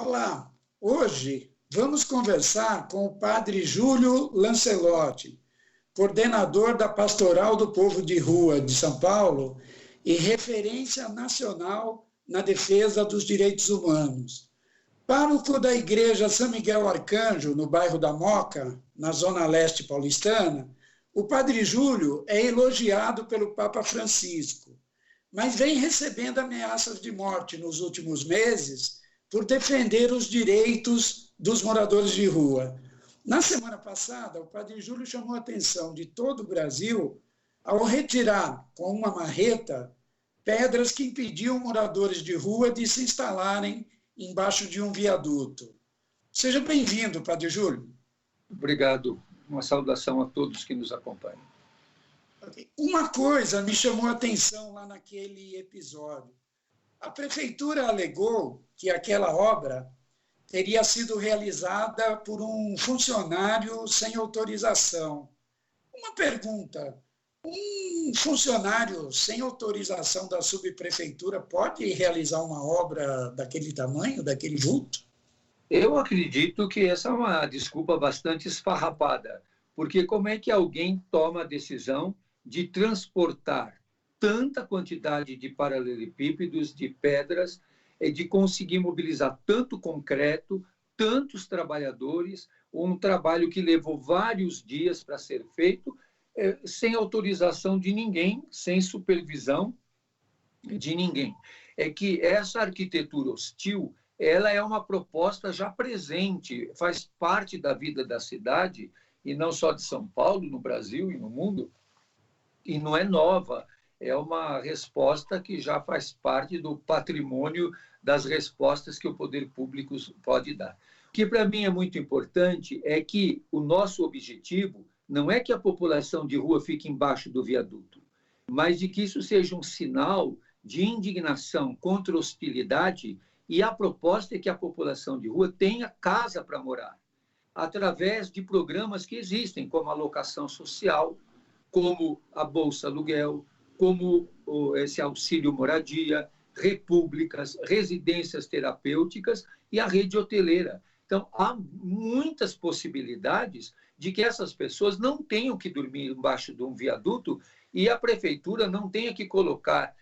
Olá, hoje vamos conversar com o padre Júlio Lancelotti, coordenador da Pastoral do Povo de Rua de São Paulo e referência nacional na defesa dos direitos humanos. Pároco da Igreja São Miguel Arcanjo, no bairro da Moca, na zona leste paulistana, o padre Júlio é elogiado pelo Papa Francisco, mas vem recebendo ameaças de morte nos últimos meses por defender os direitos dos moradores de rua. Na semana passada, o padre Júlio chamou a atenção de todo o Brasil ao retirar com uma marreta pedras que impediam moradores de rua de se instalarem embaixo de um viaduto. Seja bem-vindo, padre Júlio. Obrigado. Uma saudação a todos que nos acompanham. Uma coisa me chamou a atenção lá naquele episódio. A prefeitura alegou que aquela obra teria sido realizada por um funcionário sem autorização. Uma pergunta: um funcionário sem autorização da subprefeitura pode realizar uma obra daquele tamanho, daquele vulto? Eu acredito que essa é uma desculpa bastante esfarrapada, porque como é que alguém toma a decisão de transportar tanta quantidade de paralelepípedos, de pedras, de conseguir mobilizar tanto concreto, tantos trabalhadores, um trabalho que levou vários dias para ser feito, sem autorização de ninguém, sem supervisão de ninguém. É que essa arquitetura hostil, ela é uma proposta já presente, faz parte da vida da cidade, e não só de São Paulo, no Brasil e no mundo, e não é nova. É uma resposta que já faz parte do patrimônio das respostas que o poder público pode dar. O que para mim é muito importante é que o nosso objetivo não é que a população de rua fique embaixo do viaduto, mas de que isso seja um sinal de indignação contra a hostilidade, e a proposta é que a população de rua tenha casa para morar, através de programas que existem, como a locação social, como a Bolsa Aluguel, como esse auxílio moradia, repúblicas, residências terapêuticas e a rede hoteleira. Então, há muitas possibilidades de que essas pessoas não tenham que dormir embaixo de um viaduto e a prefeitura não tenha que colocar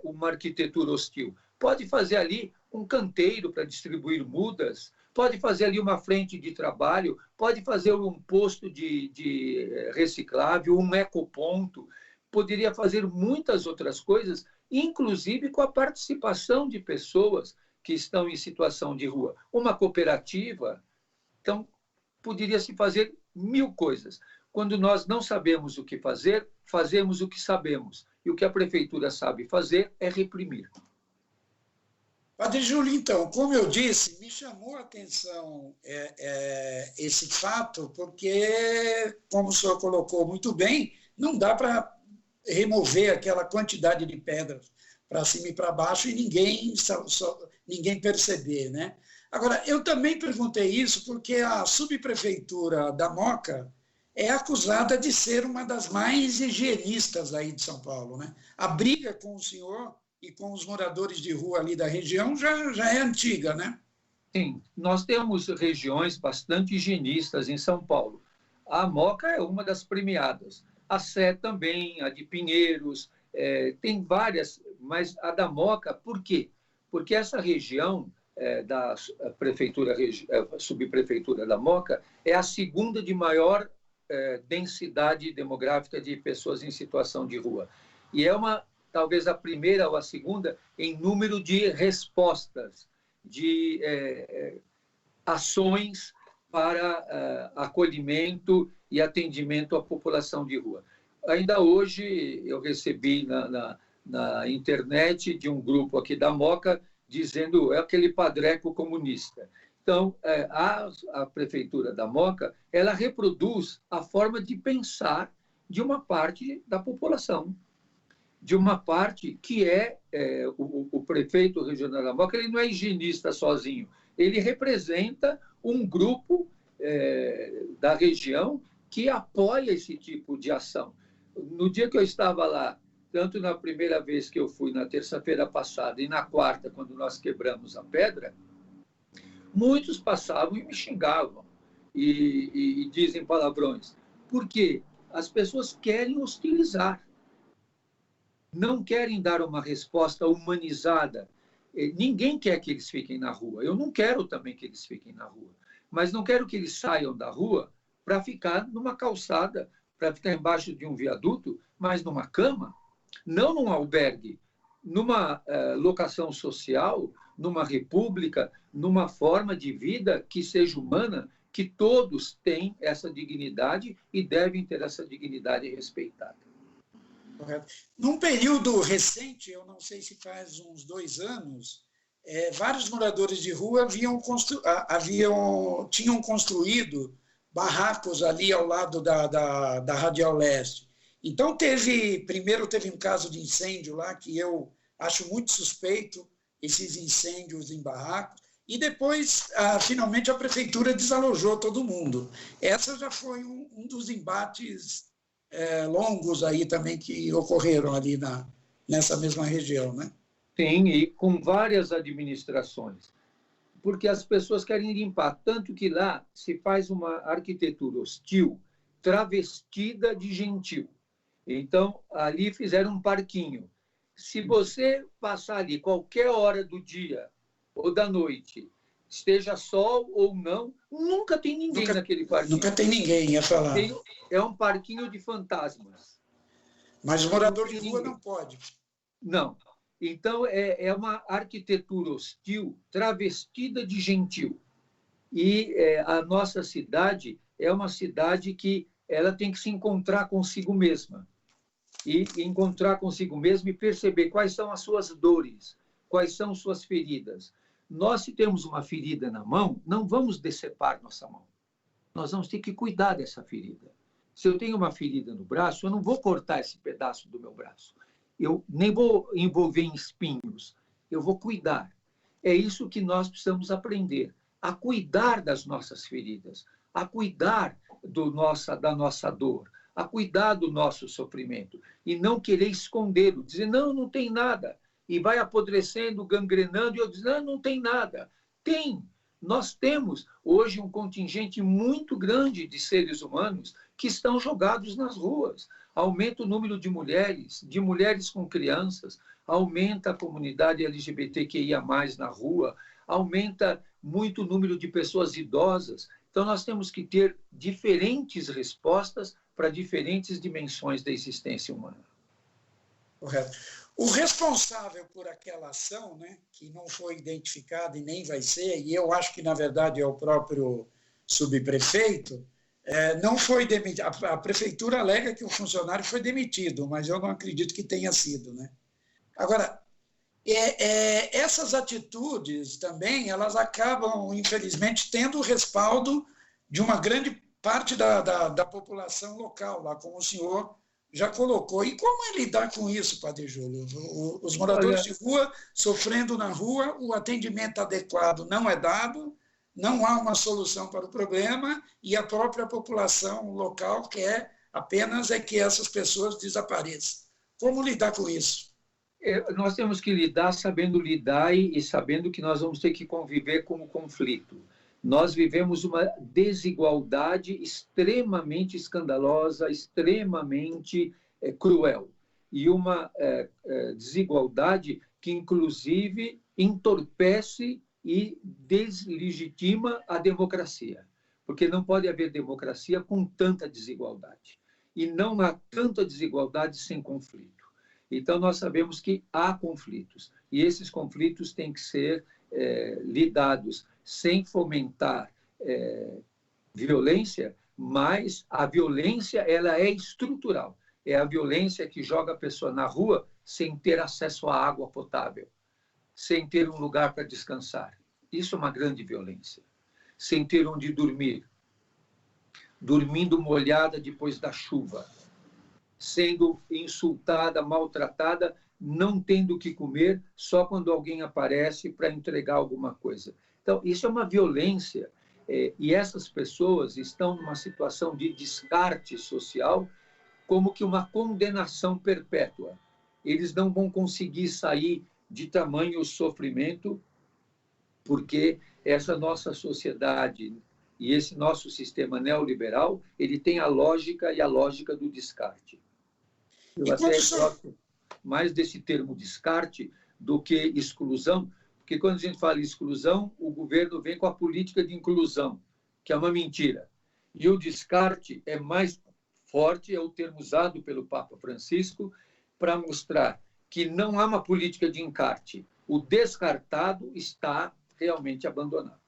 uma arquitetura hostil. Pode fazer ali um canteiro para distribuir mudas, pode fazer ali uma frente de trabalho, pode fazer um posto de reciclável, um ecoponto, poderia fazer muitas outras coisas, inclusive com a participação de pessoas que estão em situação de rua. Uma cooperativa, então, poderia se fazer mil coisas. Quando nós não sabemos o que fazer, fazemos o que sabemos. E o que a prefeitura sabe fazer é reprimir. Padre Júlio, então, como eu disse, me chamou a atenção esse fato, porque, como o senhor colocou muito bem, não dá para remover aquela quantidade de pedras para cima e para baixo e ninguém perceber, né? Agora, eu também perguntei isso porque a subprefeitura da Moca é acusada de ser uma das mais higienistas aí de São Paulo, né? A briga com o senhor e com os moradores de rua ali da região já é antiga, né? Sim, nós temos regiões bastante higienistas em São Paulo. A Moca é uma das premiadas. A Sé também, a de Pinheiros, tem várias, mas a da Moca, por quê? Porque essa região da subprefeitura da Moca é a segunda de maior densidade demográfica de pessoas em situação de rua. E é talvez a primeira ou a segunda em número de respostas, de ações para acolhimento e atendimento à população de rua. Ainda hoje eu recebi na internet de um grupo aqui da Moca dizendo aquele padreco comunista. Então, a prefeitura da Moca, ela reproduz a forma de pensar de uma parte da população, de uma parte que o prefeito regional da Moca, ele não é higienista sozinho, ele representa um grupo da região que apoia esse tipo de ação. No dia que eu estava lá, tanto na primeira vez que eu fui, na terça-feira passada, e na quarta, quando nós quebramos a pedra, Muitos passavam e me xingavam e dizem palavrões. Por quê? As pessoas querem hostilizar, não querem dar uma resposta humanizada. Ninguém quer que eles fiquem na rua. Eu não quero também que eles fiquem na rua. Mas não quero que eles saiam da rua para ficar numa calçada, para ficar embaixo de um viaduto, mas numa cama, não num albergue, numa locação social, numa república, numa forma de vida que seja humana, que todos têm essa dignidade e devem ter essa dignidade respeitada. Correto. Num período recente, eu não sei se faz uns 2 anos, vários moradores de rua tinham construído barracos ali ao lado da Radial Leste. Então, primeiro teve um caso de incêndio lá, que eu acho muito suspeito, esses incêndios em barracos, e depois, finalmente, a prefeitura desalojou todo mundo. Essa já foi um dos embates longos aí também que ocorreram ali nessa mesma região, né? Sim, e com várias administrações, porque as pessoas querem limpar, tanto que lá se faz uma arquitetura hostil, travestida de gentil. Então, ali fizeram um parquinho. Se você passar ali qualquer hora do dia ou da noite, esteja sol ou não, nunca tem ninguém naquele parquinho. Nunca tem ninguém, ia falar. É um parquinho de fantasmas. Mas o morador de rua não pode. Não. Então, é uma arquitetura hostil, travestida de gentil. E a nossa cidade é uma cidade que ela tem que se encontrar consigo mesma. E encontrar consigo mesma e perceber quais são as suas dores, quais são suas feridas. Nós, se temos uma ferida na mão, não vamos decepar nossa mão. Nós vamos ter que cuidar dessa ferida. Se eu tenho uma ferida no braço, eu não vou cortar esse pedaço do meu braço. Eu nem vou envolver em espinhos. Eu vou cuidar. É isso que nós precisamos aprender, a cuidar das nossas feridas, a cuidar da nossa dor, a cuidar do nosso sofrimento e não querer escondê-lo, dizer, não tem nada. E vai apodrecendo, gangrenando, e eu digo, não tem nada. Tem. Nós temos hoje um contingente muito grande de seres humanos que estão jogados nas ruas. Aumenta o número de mulheres com crianças, aumenta a comunidade LGBTQIA+, na rua, aumenta muito o número de pessoas idosas. Então, nós temos que ter diferentes respostas para diferentes dimensões da existência humana. Correto. O responsável por aquela ação, né, que não foi identificado e nem vai ser, e eu acho que, na verdade, é o próprio subprefeito, não foi demitido. A prefeitura alega que o funcionário foi demitido, mas eu não acredito que tenha sido, né? Agora, essas atitudes também, elas acabam, infelizmente, tendo o respaldo de uma grande parte da população local, lá como o senhor já colocou. E como é lidar com isso, Padre Júlio? Os moradores de rua sofrendo na rua, o atendimento adequado não é dado, não há uma solução para o problema e a própria população local quer apenas que essas pessoas desapareçam. Como lidar com isso? Nós temos que lidar sabendo lidar e sabendo que nós vamos ter que conviver com o conflito. Nós vivemos uma desigualdade extremamente escandalosa, extremamente cruel. E uma desigualdade que, inclusive, entorpece e deslegitima a democracia. Porque não pode haver democracia com tanta desigualdade. E não há tanta desigualdade sem conflito. Então, nós sabemos que há conflitos. E esses conflitos têm que ser lidados sem fomentar violência, mas a violência ela é estrutural. É a violência que joga a pessoa na rua sem ter acesso à água potável, sem ter um lugar para descansar. Isso é uma grande violência. Sem ter onde dormir, dormindo molhada depois da chuva, sendo insultada, maltratada, não tendo o que comer, só quando alguém aparece para entregar alguma coisa. Então, isso é uma violência, e essas pessoas estão numa situação de descarte social, como que uma condenação perpétua. Eles não vão conseguir sair de tamanho sofrimento porque essa nossa sociedade e esse nosso sistema neoliberal, ele tem a lógica e a lógica do descarte. Eu até gosto mais desse termo descarte do que exclusão, porque quando a gente fala em exclusão, o governo vem com a política de inclusão, que é uma mentira. E o descarte é mais forte, é o termo usado pelo Papa Francisco para mostrar que não há uma política de encarte. O descartado está realmente abandonado.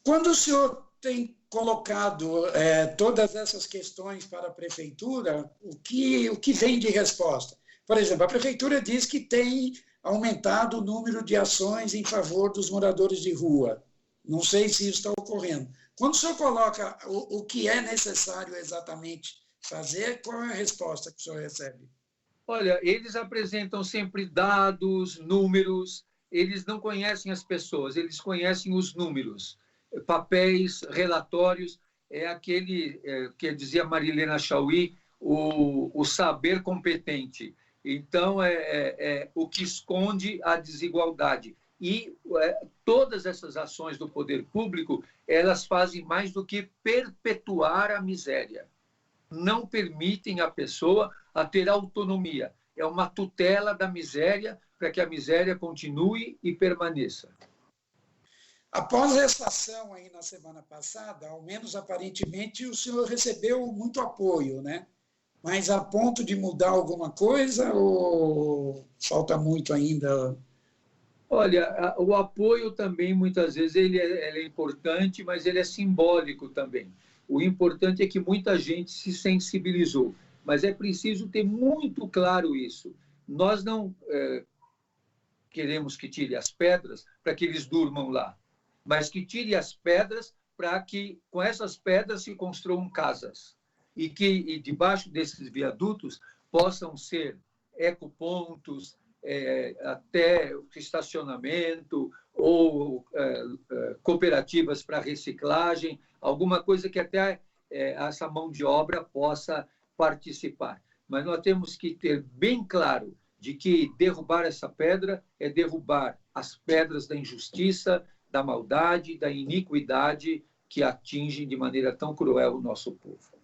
Quando o senhor tem colocado todas essas questões para a prefeitura, o que vem de resposta? Por exemplo, a prefeitura diz que tem aumentado o número de ações em favor dos moradores de rua. Não sei se isso está ocorrendo. Quando o senhor coloca o que é necessário exatamente fazer, qual é a resposta que o senhor recebe? Olha, eles apresentam sempre dados, números, eles não conhecem as pessoas, eles conhecem os números, papéis, relatórios, é aquele que dizia Marilena Chauí, o saber competente. Então, é o que esconde a desigualdade. E todas essas ações do poder público, elas fazem mais do que perpetuar a miséria. Não permitem a pessoa a ter autonomia. É uma tutela da miséria para que a miséria continue e permaneça. Após essa ação aí na semana passada, ao menos aparentemente, o senhor recebeu muito apoio, né? Mas a ponto de mudar alguma coisa ou falta muito ainda? Olha, o apoio também, muitas vezes, ele é importante, mas ele é simbólico também. O importante é que muita gente se sensibilizou, mas é preciso ter muito claro isso. Nós não queremos que tire as pedras para que eles durmam lá, mas que tire as pedras para que, com essas pedras, se construam casas. E que debaixo desses viadutos possam ser ecopontos, até estacionamento ou cooperativas para reciclagem, alguma coisa que até essa mão de obra possa participar. Mas nós temos que ter bem claro de que derrubar essa pedra é derrubar as pedras da injustiça, da maldade, da iniquidade que atingem de maneira tão cruel o nosso povo.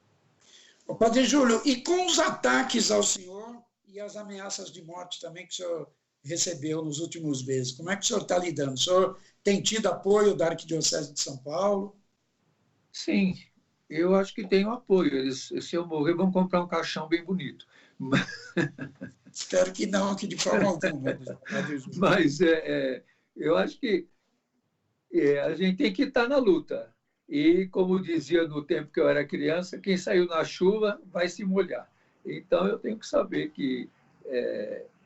Padre Júlio, e com os ataques ao senhor e as ameaças de morte também que o senhor recebeu nos últimos meses, como é que o senhor está lidando? O senhor tem tido apoio da Arquidiocese de São Paulo? Sim, eu acho que tenho apoio. Eles, se eu morrer, vão comprar um caixão bem bonito. Espero que não, que de forma alguma. Mas eu acho que a gente tem que estar na luta. E, como dizia no tempo que eu era criança, quem saiu na chuva vai se molhar. Então, eu tenho que saber que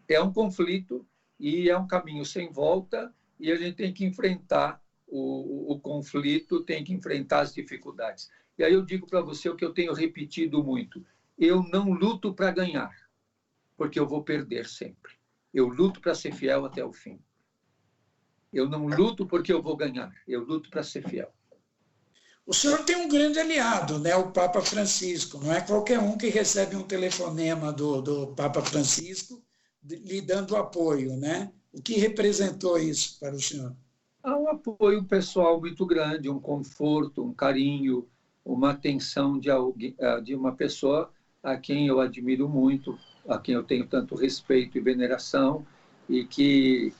é um conflito e é um caminho sem volta e a gente tem que enfrentar o conflito, tem que enfrentar as dificuldades. E aí eu digo para você o que eu tenho repetido muito. Eu não luto para ganhar, porque eu vou perder sempre. Eu luto para ser fiel até o fim. Eu não luto porque eu vou ganhar, eu luto para ser fiel. O senhor tem um grande aliado, né? O Papa Francisco. Não é qualquer um que recebe um telefonema do Papa Francisco lhe dando apoio, né? O que representou isso para o senhor? Há um apoio pessoal muito grande, um conforto, um carinho, uma atenção de uma pessoa a quem eu admiro muito, a quem eu tenho tanto respeito e veneração e que,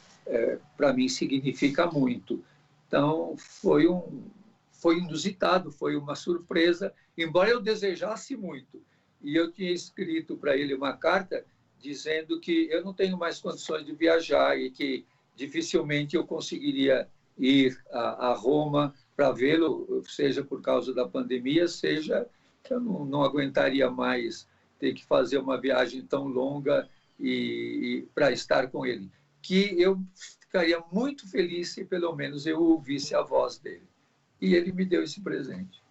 para mim, significa muito. Então, foi inusitado, foi uma surpresa, embora eu desejasse muito. E eu tinha escrito para ele uma carta dizendo que eu não tenho mais condições de viajar e que dificilmente eu conseguiria ir a Roma para vê-lo, seja por causa da pandemia, seja que eu não aguentaria mais ter que fazer uma viagem tão longa e para estar com ele. Que eu ficaria muito feliz se pelo menos eu ouvisse a voz dele. E ele me deu esse presente.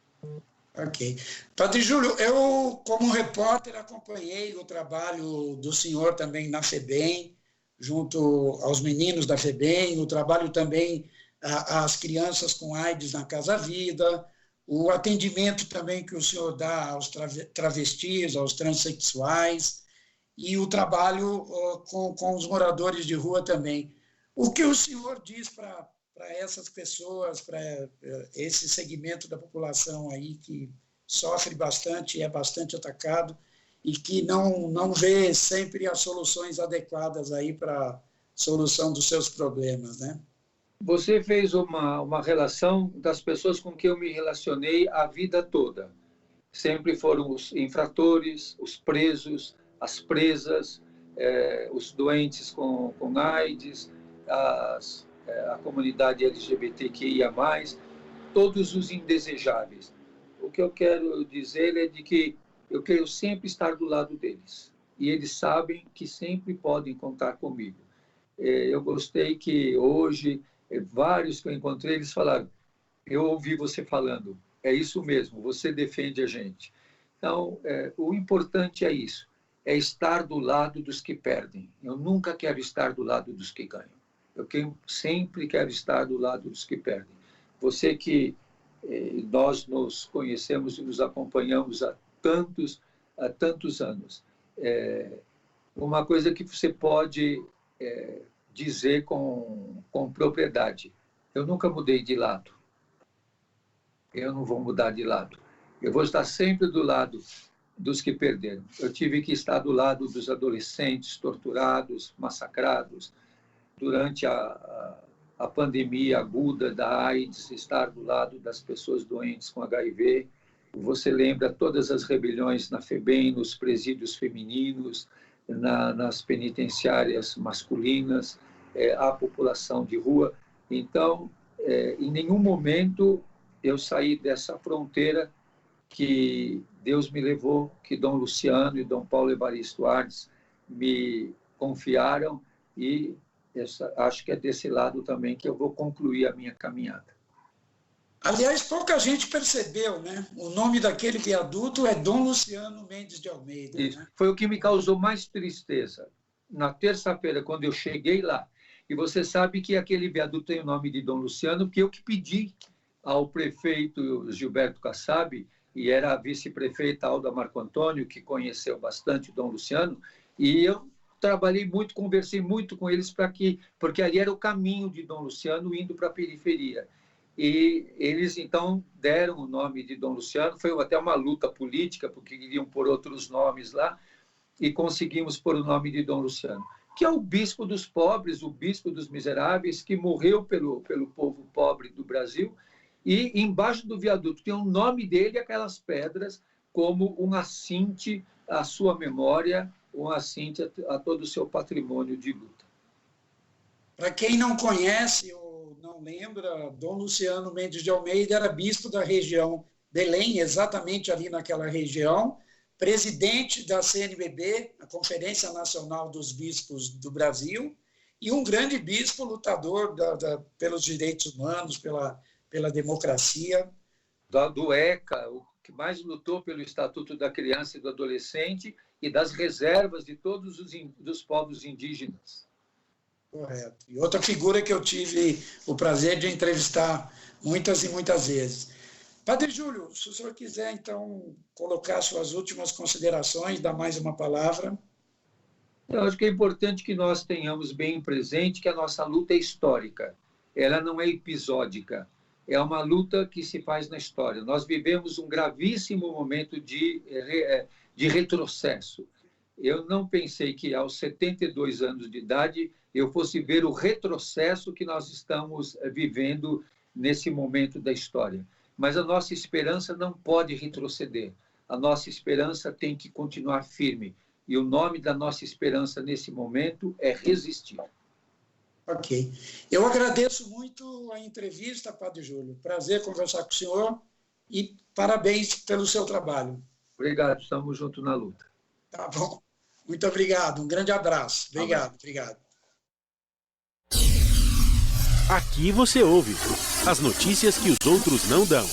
Ok. Padre Júlio, eu, como repórter, acompanhei o trabalho do senhor também na FEBEM, junto aos meninos da FEBEM, o trabalho também às crianças com AIDS na Casa Vida, o atendimento também que o senhor dá aos travestis, aos transexuais, e o trabalho com os moradores de rua também. O que o senhor diz para essas pessoas, para esse segmento da população aí que sofre bastante, é bastante atacado e que não vê sempre as soluções adequadas aí para a solução dos seus problemas, né? Você fez uma relação das pessoas com quem eu me relacionei a vida toda. Sempre foram os infratores, os presos, as presas, os doentes com AIDS, a comunidade LGBTQIA+, todos os indesejáveis. O que eu quero dizer é de que eu quero sempre estar do lado deles. E eles sabem que sempre podem contar comigo. Eu gostei que hoje, vários que eu encontrei, eles falaram, eu ouvi você falando, é isso mesmo, você defende a gente. Então, o importante é isso, é estar do lado dos que perdem. Eu nunca quero estar do lado dos que ganham. Sempre quero estar do lado dos que perdem. Você que nós nos conhecemos e nos acompanhamos há tantos anos. Uma coisa que você pode dizer com propriedade. Eu nunca mudei de lado. Eu não vou mudar de lado. Eu vou estar sempre do lado dos que perderam. Eu tive que estar do lado dos adolescentes torturados, massacrados, durante a pandemia aguda da AIDS, estar do lado das pessoas doentes com HIV. Você lembra todas as rebeliões na FEBEM, nos presídios femininos, nas penitenciárias masculinas, a população de rua. Então, em nenhum momento eu saí dessa fronteira que Deus me levou, que Dom Luciano e Dom Paulo Evaristo Ardes me confiaram, e acho que é desse lado também que eu vou concluir a minha caminhada. Aliás, pouca gente percebeu, né? O nome daquele viaduto é Dom Luciano Mendes de Almeida. Isso. Né? Foi o que me causou mais tristeza. Na terça-feira, quando eu cheguei lá, e você sabe que aquele viaduto tem o nome de Dom Luciano, porque eu que pedi ao prefeito Gilberto Kassab, e era a vice-prefeita Alda Marco Antônio, que conheceu bastante Dom Luciano, e eu trabalhei muito, conversei muito com eles porque ali era o caminho de Dom Luciano indo para a periferia. E eles, então, deram o nome de Dom Luciano. Foi até uma luta política, porque queriam pôr outros nomes lá, e conseguimos pôr o nome de Dom Luciano, que é o bispo dos pobres, o bispo dos miseráveis, que morreu pelo povo pobre do Brasil. E embaixo do viaduto tem o nome dele e aquelas pedras como um assinte à sua memória, um assinte a todo o seu patrimônio de luta. Para quem não conhece ou não lembra, Dom Luciano Mendes de Almeida era bispo da região Belém, exatamente ali naquela região, presidente da CNBB, a Conferência Nacional dos Bispos do Brasil, e um grande bispo lutador pelos direitos humanos, pela democracia. Do ECA, o que mais lutou pelo Estatuto da Criança e do Adolescente e das reservas de todos os povos indígenas. Correto. E outra figura que eu tive o prazer de entrevistar muitas e muitas vezes. Padre Júlio, se o senhor quiser, então, colocar suas últimas considerações, dar mais uma palavra. Eu acho que é importante que nós tenhamos bem presente que a nossa luta é histórica. Ela não é episódica. É uma luta que se faz na história. Nós vivemos um gravíssimo momento de retrocesso. Eu não pensei que aos 72 anos de idade eu fosse ver o retrocesso que nós estamos vivendo nesse momento da história. Mas a nossa esperança não pode retroceder. A nossa esperança tem que continuar firme. E o nome da nossa esperança nesse momento é resistir. Ok. Eu agradeço muito a entrevista, Padre Júlio. Prazer conversar com o senhor e parabéns pelo seu trabalho. Obrigado, estamos juntos na luta. Tá bom. Muito obrigado. Um grande abraço. Obrigado. Aqui você ouve as notícias que os outros não dão.